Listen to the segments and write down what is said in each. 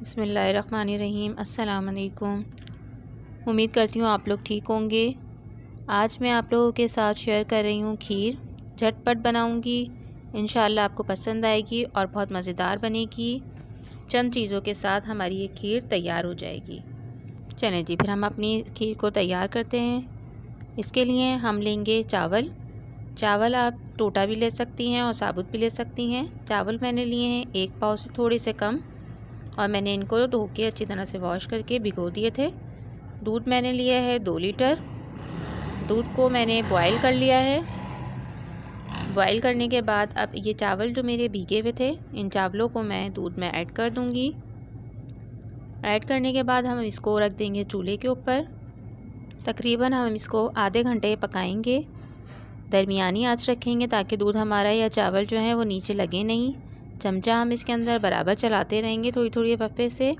बिस्मिल्लाहिर्रहमानिर्रहीम। अस्सलाम वालेकुम। उम्मीद करती हूँ आप लोग ठीक होंगे। आज मैं आप लोगों के साथ शेयर कर रही हूँ खीर। झटपट बनाऊँगी, इंशाअल्लाह आपको पसंद आएगी और बहुत मज़ेदार बनेगी। चंद चीज़ों के साथ हमारी ये खीर तैयार हो जाएगी। चलें जी, फिर हम अपनी खीर को तैयार करते हैं। इसके लिए हम लेंगे चावल। चावल आप टोटा भी ले सकती हैं और साबुत भी ले सकती हैं। चावल मैंने लिए हैं 1 पाव से थोड़े से कम, और मैंने इनको धो के अच्छी तरह से वॉश करके भिगो दिए थे। दूध मैंने लिया है 2 लीटर। दूध को मैंने बॉईल कर लिया है। बॉईल करने के बाद अब ये चावल जो मेरे भीगे हुए थे, इन चावलों को मैं दूध में ऐड कर दूंगी। ऐड करने के बाद हम इसको रख देंगे चूल्हे के ऊपर। तकरीबन हम इसको आधे घंटे पकाएंगे। दरमियानी आंच रखेंगे ताकि दूध हमारा या चावल जो है वो नीचे लगे नहीं। चमचा हम इसके अंदर बराबर चलाते रहेंगे थोड़ी थोड़ी वफ़े से,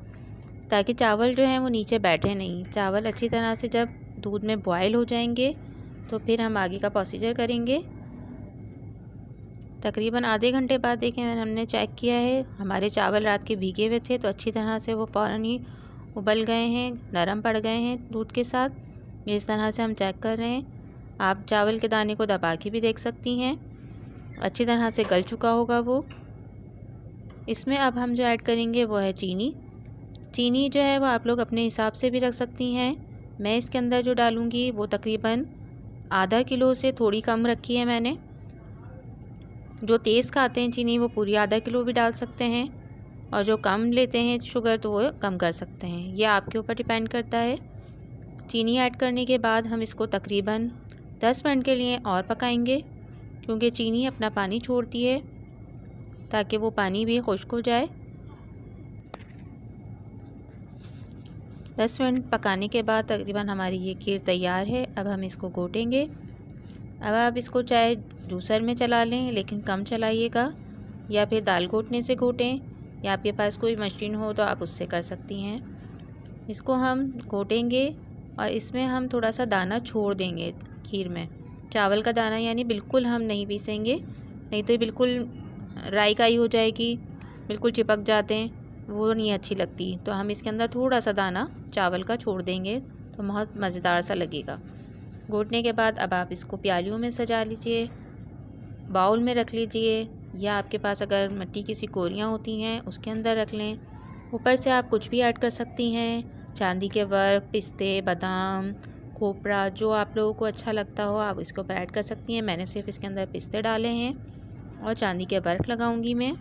ताकि चावल जो है वो नीचे बैठे नहीं। चावल अच्छी तरह से जब दूध में बॉयल हो जाएंगे तो फिर हम आगे का प्रोसीजर करेंगे। तकरीबन आधे घंटे बाद देखें हमने चेक किया है, हमारे चावल रात के भीगे हुए थे तो अच्छी तरह से वो फ़ौरन ही उबल गए हैं, नरम पड़ गए हैं दूध के साथ। इस तरह से हम चेक कर रहे हैं। आप चावल के दाने को दबा के भी देख सकती हैं, अच्छी तरह से गल चुका होगा वो। इसमें अब हम जो ऐड करेंगे वो है चीनी। चीनी जो है वो आप लोग अपने हिसाब से भी रख सकती हैं। मैं इसके अंदर जो डालूँगी वो तकरीबन आधा किलो से थोड़ी कम रखी है मैंने। जो तेज़ खाते हैं चीनी वो पूरी आधा किलो भी डाल सकते हैं, और जो कम लेते हैं शुगर तो वो कम कर सकते हैं। ये आपके ऊपर डिपेंड करता है। चीनी ऐड करने के बाद हम इसको तकरीबन 10 मिनट के लिए और पकाएंगे, क्योंकि चीनी अपना पानी छोड़ती है, ताकि वो पानी भी खुश्क हो जाए। 10 मिनट पकाने के बाद तकरीबन हमारी ये खीर तैयार है। अब हम इसको घोटेंगे। अब आप इसको चाहे जूसर में चला लें, लेकिन कम चलाइएगा, या फिर दाल घोटने से घोटें, या आपके पास कोई मशीन हो तो आप उससे कर सकती हैं। इसको हम घोटेंगे और इसमें हम थोड़ा सा दाना छोड़ देंगे खीर में। चावल का दाना यानी बिल्कुल हम नहीं पीसेंगे, नहीं तो बिल्कुल राई काई हो जाएगी, बिल्कुल चिपक जाते हैं, वो नहीं अच्छी लगती। तो हम इसके अंदर थोड़ा सा दाना चावल का छोड़ देंगे तो बहुत मज़ेदार सा लगेगा। घोटने के बाद अब आप इसको प्यालियों में सजा लीजिए, बाउल में रख लीजिए, या आपके पास अगर मिट्टी की सिकोरियाँ होती हैं उसके अंदर रख लें। ऊपर से आप कुछ भी ऐड कर सकती हैं, चांदी के वर्क, पिस्ते, बादाम, खोपरा, जो आप लोगों को अच्छा लगता हो आप इसके ऊपर ऐड कर सकती हैं। मैंने सिर्फ इसके अंदर पिस्ते डाले हैं और चांदी के वर्क लगाऊंगी मैं।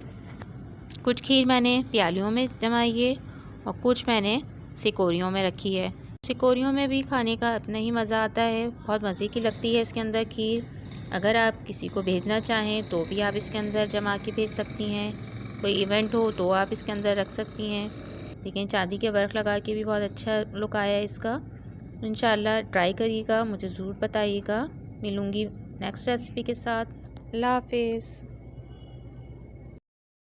कुछ खीर मैंने प्यालियों में जमाई है और कुछ मैंने सिकोरियों में रखी है। सिकोरियों में भी खाने का अपना ही मज़ा आता है, बहुत मज़े की लगती है इसके अंदर खीर। अगर आप किसी को भेजना चाहें तो भी आप इसके अंदर जमा के भेज सकती हैं। कोई इवेंट हो तो आप इसके अंदर रख सकती हैं। लेकिन चांदी के वर्क लगा के भी बहुत अच्छा लुक आया है इसका। इंशाल्लाह ट्राई करिएगा, मुझे ज़रूर बताइएगा। मिलूँगी नेक्स्ट रेसिपी के साथ। अल्लाह हाफिज़।